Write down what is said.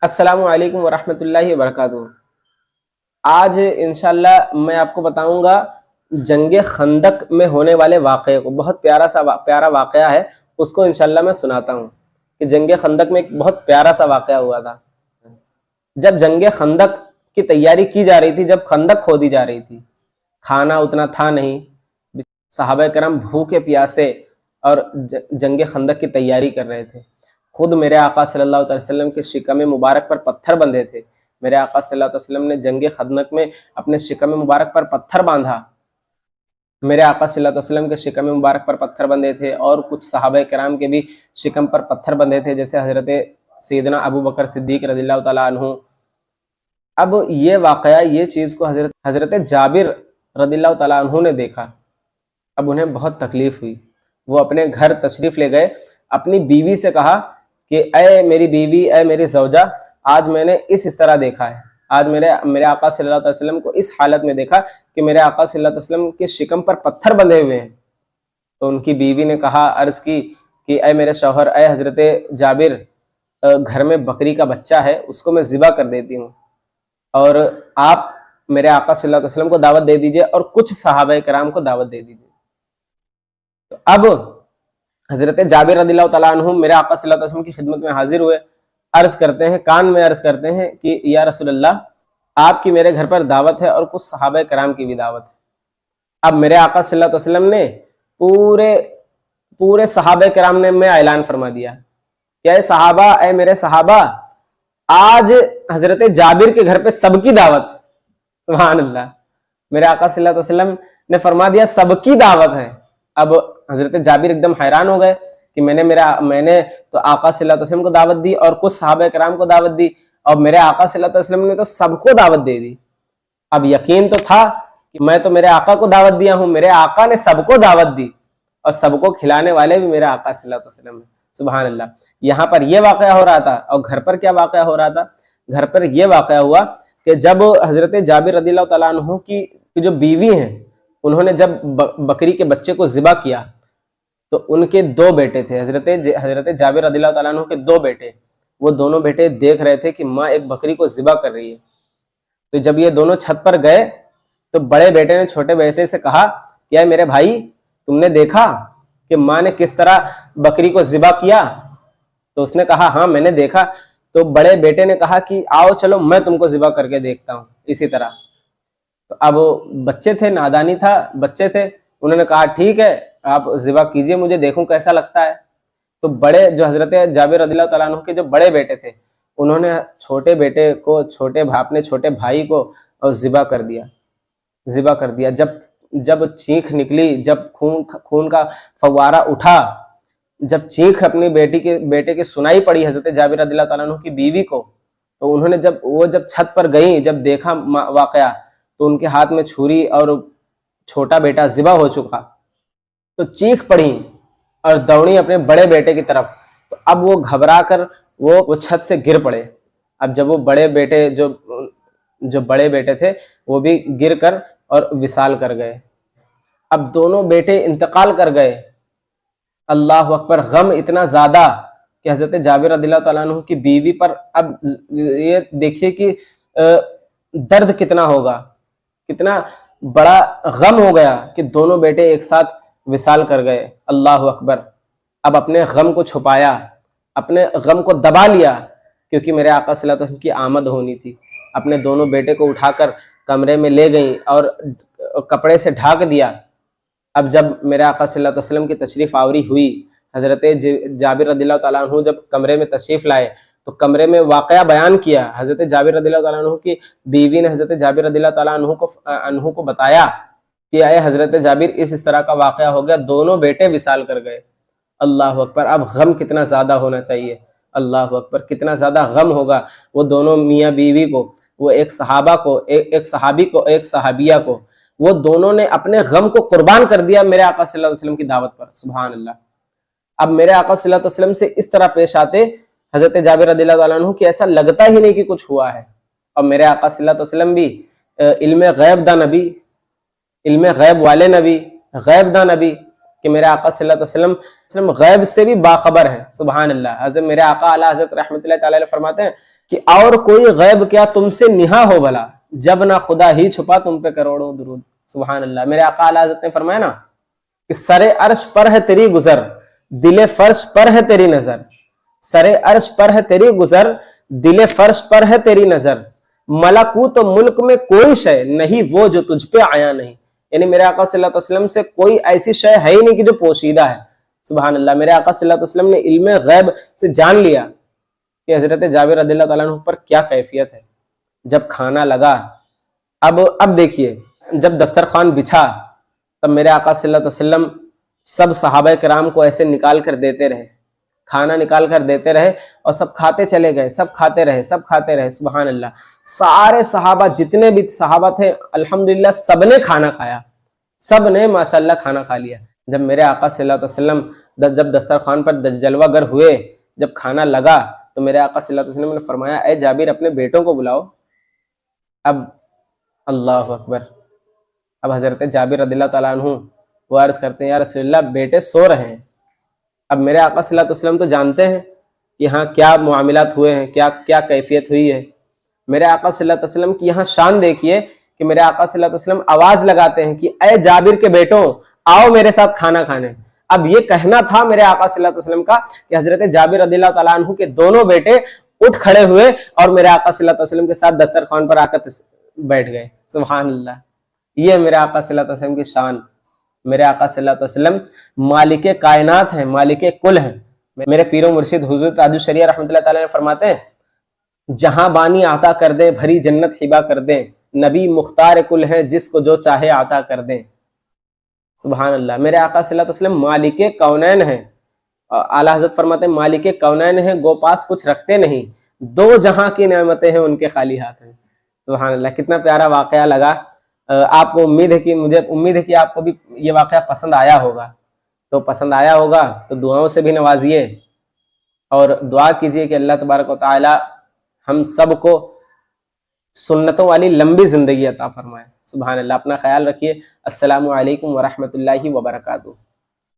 السلام علیکم ورحمۃ اللہ وبرکاتہ۔ آج انشاءاللہ میں آپ کو بتاؤں گا جنگ خندق میں ہونے والے واقعے کو۔ بہت پیارا واقعہ ہے، اس کو انشاءاللہ میں سناتا ہوں کہ جنگ خندق میں ایک بہت پیارا سا واقعہ ہوا تھا۔ جب جنگ خندق کی تیاری کی جا رہی تھی، جب خندق کھودی جا رہی تھی، کھانا اتنا تھا نہیں، صحابہ کرام بھوکے پیاسے اور جنگ خندق کی تیاری کر رہے تھے۔ خود میرے آقا صلی اللہ علیہ وسلم کے شکم مبارک پر پتھر بندھے تھے۔ میرے آقا صلی اللہ علیہ وسلم نے جنگ خندق میں اپنے شکم مبارک پر پتھر باندھا۔ میرے آقا صلی اللہ علیہ وسلم کے شکم مبارک پر پتھر بندھے تھے، اور کچھ صحابہ کرام کے بھی شکم پر پتھر بندھے تھے، جیسے حضرت سیدنا ابو بکر صدیق رضی اللہ تعالیٰ عنہ۔ اب یہ واقعہ، یہ چیز کو حضرت جابر رضی اللہ تعالیٰ عنہ نے دیکھا۔ اب انہیں بہت تکلیف ہوئی، وہ اپنے گھر تشریف لے گئے، اپنی بیوی سے کہا کہ اے میری بیوی، اے میری زوجہ، آج میں نے اس طرح دیکھا ہے، آج میرے آقا صلی اللہ علیہ وسلم کو اس حالت میں دیکھا کہ میرے آقا صلی اللہ علیہ وسلم کے شکم پر پتھر بندھے ہوئے ہیں۔ تو ان کی بیوی نے کہا، عرض کی کہ اے میرے شوہر، اے حضرت جابر، گھر میں بکری کا بچہ ہے، اس کو میں ذبح کر دیتی ہوں، اور آپ میرے آقا صلی اللہ علیہ وسلم کو دعوت دے دیجئے اور کچھ صحابہ کرام کو دعوت دے دیجئے۔ تو اب حضرت جابر رضی اللہ تعالیٰ عنہ میرے آقا صلی اللہ علیہ وسلم کی خدمت میں حاضر ہوئے، عرض کرتے ہیں، کان میں عرض کرتے ہیں کہ یا رسول اللہ، آپ کی میرے گھر پر دعوت ہے اور کچھ صحابہ کرام کی بھی دعوت ہے۔ اب میرے آقا صلی اللہ علیہ وسلم نے پورے صحابہ کرام نے میں اعلان فرما دیا کہ اے صحابہ، اے میرے صحابہ، آج حضرت جابر کے گھر پہ سب کی دعوت ہے۔ سبحان اللہ، میرے آقا صلی اللہ علیہ وسلم نے فرما دیا سب کی دعوت ہے۔ اب حضرت جابر ایک دم حیران ہو گئے کہ میں نے تو آقا صلی اللہ علیہ وسلم کو دعوت دی اور کچھ صحابہ کرام کو دعوت دی، اور میرے آقا صلی اللہ علیہ وسلم نے تو سب کو دعوت دے دی۔ اب یقین تو تھا کہ میں تو میرے آقا کو دعوت دیا ہوں، میرے آقا نے سب کو دعوت دی، اور سب کو کھلانے والے بھی میرے آقا صلی اللہ علیہ وسلم ہیں۔ سبحان اللہ، یہاں پر یہ واقعہ ہو رہا تھا، اور گھر پر کیا واقعہ ہو رہا تھا؟ گھر پر یہ واقعہ ہوا کہ جب حضرت جابر رضی اللہ تعالیٰ عنہ کی جو بیوی ہیں، انہوں نے جب بکری کے بچے کو ذبح کیا، تو ان کے دو بیٹے تھے، حضرت جابر رضی اللہ تعالیٰ عنہ کے دو بیٹے، وہ دونوں بیٹے دیکھ رہے تھے کہ ماں ایک بکری کو ذبح کر رہی ہے۔ تو جب یہ دونوں چھت پر گئے تو بڑے بیٹے نے چھوٹے بیٹے سے کہا کہ اے میرے بھائی، تم نے دیکھا کہ ماں نے کس طرح بکری کو ذبح کیا؟ تو اس نے کہا ہاں میں نے دیکھا۔ تو بڑے بیٹے نے کہا کہ آؤ چلو میں تم کو ذبح کر کے دیکھتا ہوں اسی طرح۔ تو اب بچے تھے، نادانی تھا، بچے تھے، انہوں نے کہا ٹھیک ہے، آپ ذبح کیجئے، مجھے دیکھوں کیسا لگتا ہے۔ تو بڑے جو حضرت جابر رضی اللہ تعالیٰ عنہ کے جو بڑے بیٹے تھے، انہوں نے چھوٹے بیٹے کو، اپنے چھوٹے بھائی کو ذبح کر دیا۔ جب چینخ نکلی، جب خون کا فوارہ اٹھا، جب چینخ اپنی بیٹے کی سنائی پڑی حضرت جابر رضی اللہ تعالیٰ عنہ کی بیوی کو، تو انہوں نے جب چھت پر گئیں، جب دیکھا واقعہ، تو ان کے ہاتھ میں چھری اور چھوٹا بیٹا ذبح ہو چکا، تو چیخ پڑی اور دوڑی اپنے بڑے بیٹے کی طرف۔ تو اب وہ گھبرا کر وہ چھت سے گر پڑے۔ اب جب وہ بڑے بیٹے جو بڑے بیٹے تھے، وہ بھی گر کر اور وصال کر گئے۔ اب دونوں بیٹے انتقال کر گئے۔ اللہ اکبر، غم اتنا زیادہ کہ حضرت جابر رضی اللہ تعالیٰ عنہ کی بیوی پر، اب یہ دیکھیے کہ درد کتنا ہوگا، کتنا بڑا غم ہو گیا کہ دونوں بیٹے ایک ساتھ وصال کر گئے۔ اللہ اکبر، اب اپنے غم کو چھپایا، اپنے غم کو دبا لیا، کیونکہ میرے آقا صلی اللہ علیہ وسلم کی آمد ہونی تھی۔ اپنے دونوں بیٹے کو اٹھا کر کمرے میں لے گئیں اور کپڑے سے ڈھانک دیا۔ اب جب میرے آقا صلی اللہ علیہ وسلم کی تشریف آوری ہوئی، حضرت جابر رضی اللہ تعالیٰ عنہ جب کمرے میں تشریف لائے تو کمرے میں واقعہ بیان کیا۔ حضرت جابر رضی اللہ تعالیٰ عنہ کی بیوی نے حضرت جابر رضی اللہ تعالیٰ عنہ کو بتایا کہ اے حضرت جابر، اس طرح کا واقعہ ہو گیا، دونوں بیٹے وصال کر گئے۔ اللہ اکبر، اب غم کتنا زیادہ ہونا چاہیے، اللہ اکبر، کتنا زیادہ غم ہوگا وہ دونوں میاں بیوی کو، وہ ایک صحابہ کو، ایک صحابی کو، ایک صحابیہ کو، وہ دونوں نے اپنے غم کو قربان کر دیا میرے آقا صلی اللہ علیہ وسلم کی دعوت پر۔ سبحان اللہ، اب میرے آقا صلی اللہ علیہ وسلم سے اس طرح پیش آتے حضرت جابر رضی اللہ تعالیٰ عنہ کہ ایسا لگتا ہی نہیں کہ کچھ ہوا ہے۔ اور میرے آقا صلی اللہ علیہ وسلم بھی علم غیب دا نبی، علم غیب والے نبی، غیب دا نبی، کہ میرے آقا صلی اللہ علیہ وسلم غیب سے بھی باخبر ہیں. سبحان اللہ. حضرت میرے آقا اعلیٰ حضرت رحمۃ اللہ تعالی علیہ فرماتے ہیں کہ اور کوئی غیب کیا تم سے نہا ہو بھلا، جب نہ خدا ہی چھپا تم پہ کروڑوں درود. سبحان اللہ. میرے آقا اعلیٰ حضرت نے فرمایا نا کہ سر عرش پر ہے تیری گزر، دل فرش پر ہے تیری نظر. سر عرش پر ہے تیری گزر، دل فرش پر ہے تیری نظر، ملکوت و ملک میں کوئی شے نہیں وہ جو تجھ پہ آیا نہیں. یعنی میرے آقا صلی اللہ علیہ وسلم سے کوئی ایسی شے ہے ہی نہیں کہ جو پوشیدہ ہے. سبحان اللہ. میرے آقا صلی اللہ علیہ وسلم نے علم غیب سے جان لیا کہ حضرت جابر رضی اللہ تعالیٰ عنہ پر کیا کیفیت ہے. جب کھانا لگا، اب دیکھیے، جب دسترخوان بچھا تب میرے آقا صلی اللہ علیہ وسلم سب صحابہ کرام کو ایسے نکال کر دیتے رہے، کھانا نکال کر دیتے رہے اور سب کھاتے چلے گئے، سب کھاتے رہے، سب کھاتے رہے. سبحان اللہ. سارے صحابہ جتنے بھی صحابہ تھے الحمدللہ سب نے کھانا کھایا، سب نے ماشاءاللہ کھانا کھا لیا. جب میرے آقا صلی اللہ علیہ وسلم جب دسترخوان پر جلوہ گر ہوئے، جب کھانا لگا تو میرے آقا صلی اللہ علیہ وسلم نے فرمایا اے جابر اپنے بیٹوں کو بلاؤ. اب اللہ اکبر. اب حضرت جابر رضی اللہ تعالیٰ عنہ وہ عرض کرتے ہیں یا رسول اللہ بیٹے سو رہے ہیں. اب میرے آقا صلی اللہ علیہ وسلم تو جانتے ہیں کہ یہاں کیا معاملات ہوئے ہیں، کیا کیفیت ہوئی ہے. میرے آقا صلی اللہ علیہ وسلم کی یہاں شان دیکھیے کہ میرے آقا صلی اللہ علیہ وسلم آواز لگاتے ہیں کہ اے جابر کے بیٹوں آؤ میرے ساتھ کھانا کھانے. اب یہ کہنا تھا میرے آقا صلی اللہ علیہ وسلم کا کہ حضرت جابر رضی اللہ تعالیٰ عنہ کے دونوں بیٹے اٹھ کھڑے ہوئے اور میرے آقا صلی اللہ علیہ وسلم کے ساتھ دسترخوان پر آ کر بیٹھ گئے. سبحان اللہ. یہ میرے آقا صلی اللہ علیہ وسلم کی شان. میرے آقا صلی اللہ علیہ وسلم مالک کائنات ہیں، مالک کل ہیں. میرے پیر و مرشد حضور تاج الشریعہ رحمۃ اللہ تعالی نے فرماتے ہیں جہاں بانی عطا کر دیں بھری جنت ہبا کر دیں، نبی مختار کل ہیں جس کو جو چاہے عطا کر دیں. سبحان اللہ. میرے آقا صلی اللہ علیہ وسلم مالک کونین ہیں. اعلیٰ حضرت فرماتے ہیں مالک کونین ہیں، گو پاس کچھ رکھتے نہیں، دو جہاں کی نعمتیں ہیں ان کے خالی ہاتھ ہیں. سبحان اللہ. کتنا پیارا واقعہ لگا. آپ کو امید ہے کہ آپ کو بھی یہ واقعہ پسند آیا ہوگا. تو پسند آیا ہوگا تو دعاؤں سے بھی نوازیے اور دعا کیجئے کہ اللہ تبارک و تعالی ہم سب کو سنتوں والی لمبی زندگی عطا فرمائے. سبحان اللہ. اپنا خیال رکھیے. السلام علیکم ورحمۃ اللہ وبرکاتہ.